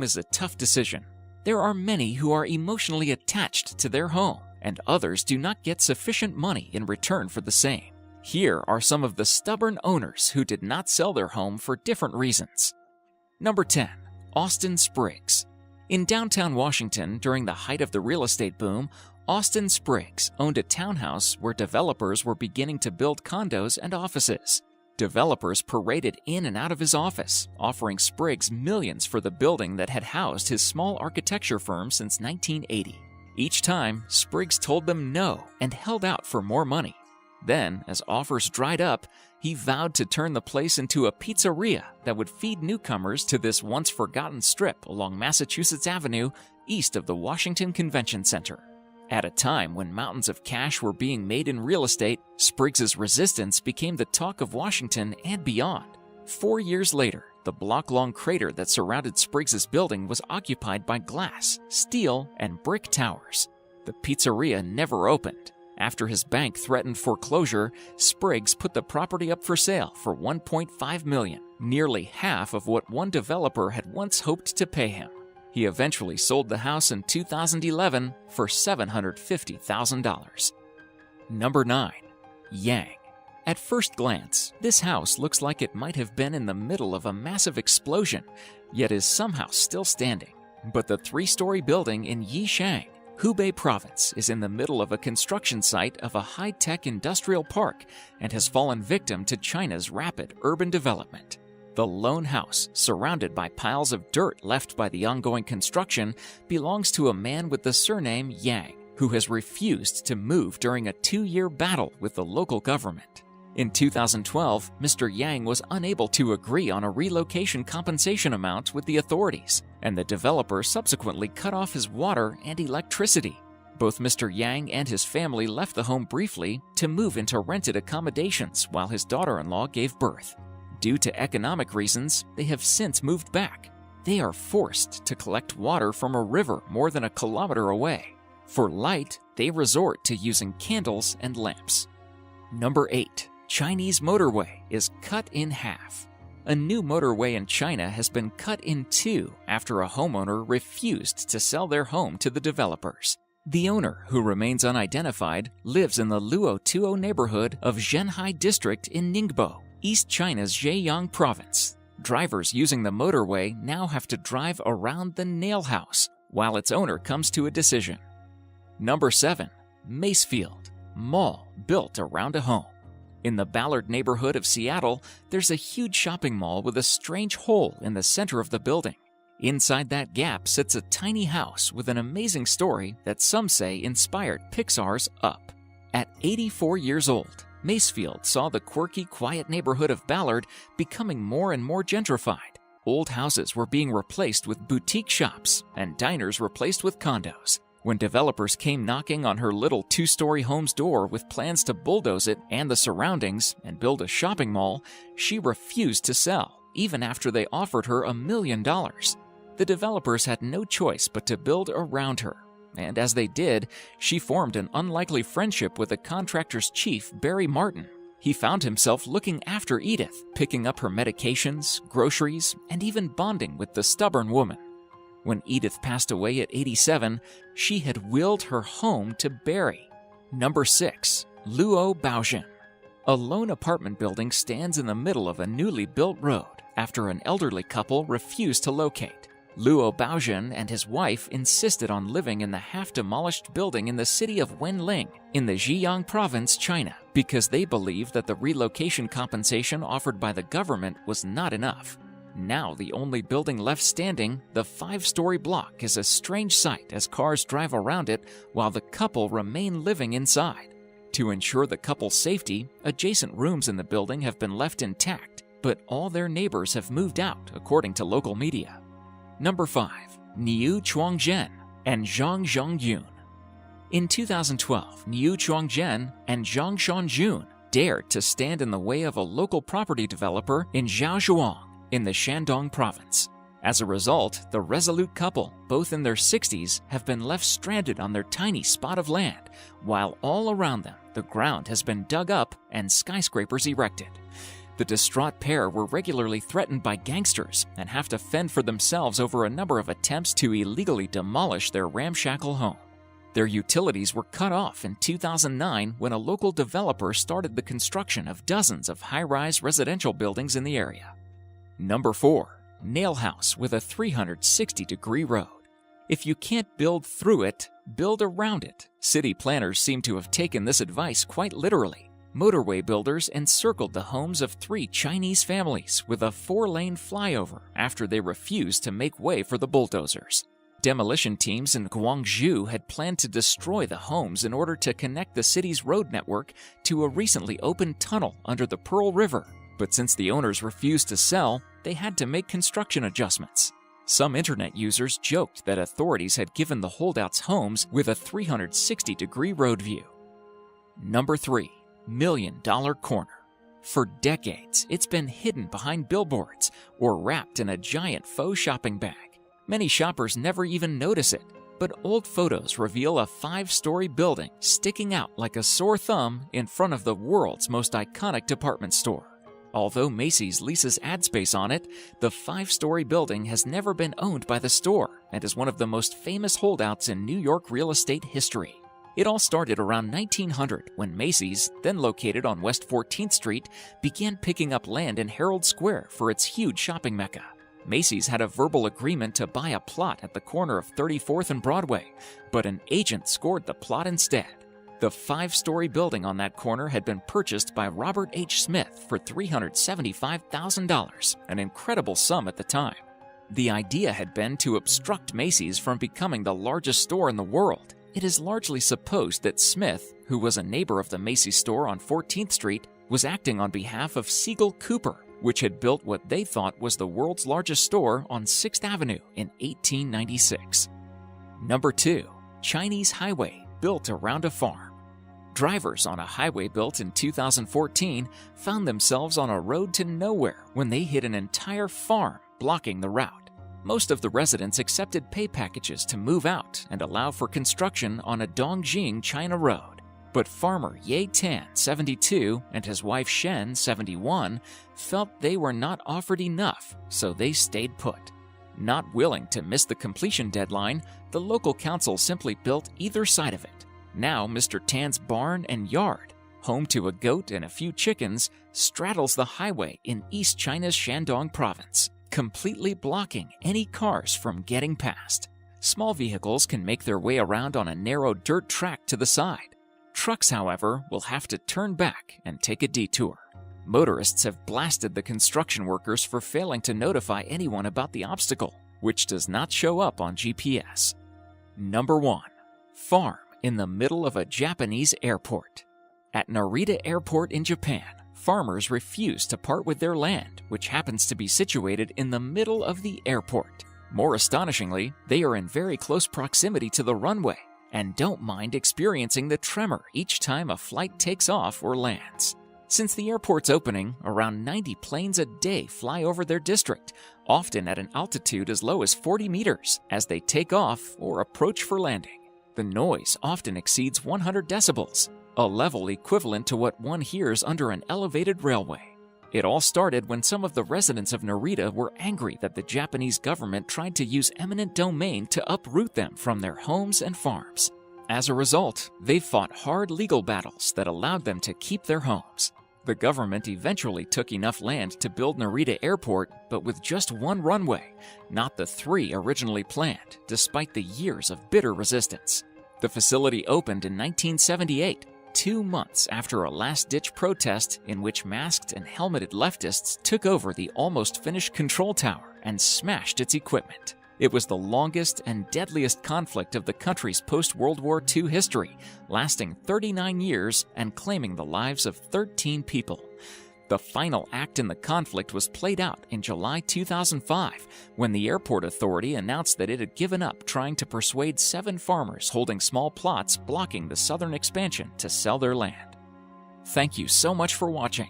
is a tough decision. There are many who are emotionally attached to their home, and others do not get sufficient money in return for the same. Here are some of the stubborn owners who did not sell their home for different reasons. Number 10. Austin Spriggs. In downtown Washington, during the height of the real estate boom, Austin Spriggs owned a townhouse where developers were beginning to build condos and offices. Developers paraded in and out of his office, offering Spriggs millions for the building that had housed his small architecture firm since 1980. Each time, Spriggs told them no and held out for more money. Then, as offers dried up, he vowed to turn the place into a pizzeria that would feed newcomers to this once-forgotten strip along Massachusetts Avenue, east of the Washington Convention Center. At a time when mountains of cash were being made in real estate, Spriggs's resistance became the talk of Washington and beyond. 4 years later, the block-long crater that surrounded Spriggs's building was occupied by glass, steel, and brick towers. The pizzeria never opened. After his bank threatened foreclosure, Spriggs put the property up for sale for $1.5 million, nearly half of what one developer had once hoped to pay him. He eventually sold the house in 2011 for $750,000. Number 9. Yang. At first glance, this house looks like it might have been in the middle of a massive explosion, yet is somehow still standing. But the 3-story building in Yishang, Hubei Province, is in the middle of a construction site of a high-tech industrial park and has fallen victim to China's rapid urban development. The lone house, surrounded by piles of dirt left by the ongoing construction, belongs to a man with the surname Yang, who has refused to move during a 2-year battle with the local government. In 2012, Mr. Yang was unable to agree on a relocation compensation amount with the authorities, and the developer subsequently cut off his water and electricity. Both Mr. Yang and his family left the home briefly to move into rented accommodations while his daughter-in-law gave birth. Due to economic reasons, they have since moved back. They are forced to collect water from a river more than a kilometer away. For light, they resort to using candles and lamps. Number 8. Chinese motorway is cut in half. A new motorway in China has been cut in two after a homeowner refused to sell their home to the developers. The owner, who remains unidentified, lives in the Luotuo neighborhood of Zhenhai District in Ningbo, East China's Zhejiang Province. Drivers using the motorway now have to drive around the nail house while its owner comes to a decision. Number 7. Macefield, mall built around a home. In the Ballard neighborhood of Seattle, there's a huge shopping mall with a strange hole in the center of the building. Inside that gap sits a tiny house with an amazing story that some say inspired Pixar's Up. At 84 years old, Macefield saw the quirky, quiet neighborhood of Ballard becoming more and more gentrified. Old houses were being replaced with boutique shops and diners replaced with condos. When developers came knocking on her little 2-story home's door with plans to bulldoze it and the surroundings and build a shopping mall, she refused to sell, even after they offered her $1 million. The developers had no choice but to build around her, and as they did, she formed an unlikely friendship with the contractor's chief, Barry Martin. He found himself looking after Edith, picking up her medications, groceries, and even bonding with the stubborn woman. When Edith passed away at 87, she had willed her home to Barry. Number 6. Luo Baozhen. A lone apartment building stands in the middle of a newly built road after an elderly couple refused to locate. Luo Baozhen and his wife insisted on living in the half-demolished building in the city of Wenling in the Zhejiang Province, China, because they believed that the relocation compensation offered by the government was not enough. Now the only building left standing, the 5-story block, is a strange sight as cars drive around it while the couple remain living inside. To ensure the couple's safety, adjacent rooms in the building have been left intact, but all their neighbors have moved out, according to local media. Number 5. Niu Chuangzhen and Zhang Zhongyun. In 2012, Niu Chuangzhen and Zhang Zhongyun dared to stand in the way of a local property developer in Zhaozhuang in the Shandong province. As a result, the resolute couple, both in their 60s, have been left stranded on their tiny spot of land, while all around them the ground has been dug up and skyscrapers erected. The distraught pair were regularly threatened by gangsters and have to fend for themselves over a number of attempts to illegally demolish their ramshackle home. Their utilities were cut off in 2009 when a local developer started the construction of dozens of high-rise residential buildings in the area. Number 4. Nail house with a 360-degree road. If you can't build through it, build around it. City planners seem to have taken this advice quite literally. Motorway builders encircled the homes of 3 Chinese families with a 4-lane flyover after they refused to make way for the bulldozers. Demolition teams in Guangzhou had planned to destroy the homes in order to connect the city's road network to a recently opened tunnel under the Pearl River. But since the owners refused to sell, they had to make construction adjustments. Some internet users joked that authorities had given the holdouts homes with a 360-degree road view. Number 3. $1 Million Corner. For decades, it's been hidden behind billboards or wrapped in a giant faux shopping bag. Many shoppers never even notice it, but old photos reveal a 5-story building sticking out like a sore thumb in front of the world's most iconic department store. Although Macy's leases ad space on it, the 5-story building has never been owned by the store and is one of the most famous holdouts in New York real estate history. It all started around 1900 when Macy's, then located on West 14th Street, began picking up land in Herald Square for its huge shopping mecca. Macy's had a verbal agreement to buy a plot at the corner of 34th and Broadway, but an agent scored the plot instead. The 5-story building on that corner had been purchased by Robert H. Smith for $375,000, an incredible sum at the time. The idea had been to obstruct Macy's from becoming the largest store in the world. It is largely supposed that Smith, who was a neighbor of the Macy's store on 14th Street, was acting on behalf of Siegel Cooper, which had built what they thought was the world's largest store on 6th Avenue in 1896. Number 2. Chinese highway built around a farm. Drivers on a highway built in 2014 found themselves on a road to nowhere when they hit an entire farm blocking the route. Most of the residents accepted pay packages to move out and allow for construction on a Dongjing China road. But farmer Ye Tan, 72, and his wife Shen, 71, felt they were not offered enough, so they stayed put. Not willing to miss the completion deadline, the local council simply built either side of it. Now Mr. Tan's barn and yard, home to a goat and a few chickens, straddles the highway in East China's Shandong province, completely blocking any cars from getting past. Small vehicles can make their way around on a narrow dirt track to the side. Trucks, however, will have to turn back and take a detour. Motorists have blasted the construction workers for failing to notify anyone about the obstacle, which does not show up on GPS. Number 1. Farm in the middle of a Japanese airport. At Narita Airport in Japan, farmers refuse to part with their land, which happens to be situated in the middle of the airport. More astonishingly, they are in very close proximity to the runway and don't mind experiencing the tremor each time a flight takes off or lands. Since the airport's opening, around 90 planes a day fly over their district, often at an altitude as low as 40 meters, as they take off or approach for landing. The noise often exceeds 100 decibels, a level equivalent to what one hears under an elevated railway. It all started when some of the residents of Narita were angry that the Japanese government tried to use eminent domain to uproot them from their homes and farms. As a result, they fought hard legal battles that allowed them to keep their homes. The government eventually took enough land to build Narita Airport, but with just one runway, not the 3 originally planned, despite the years of bitter resistance. The facility opened in 1978, 2 months after a last-ditch protest in which masked and helmeted leftists took over the almost finished control tower and smashed its equipment. It was the longest and deadliest conflict of the country's post-World War II history, lasting 39 years and claiming the lives of 13 people. The final act in the conflict was played out in July 2005, when the airport authority announced that it had given up trying to persuade 7 farmers holding small plots blocking the southern expansion to sell their land. Thank you so much for watching.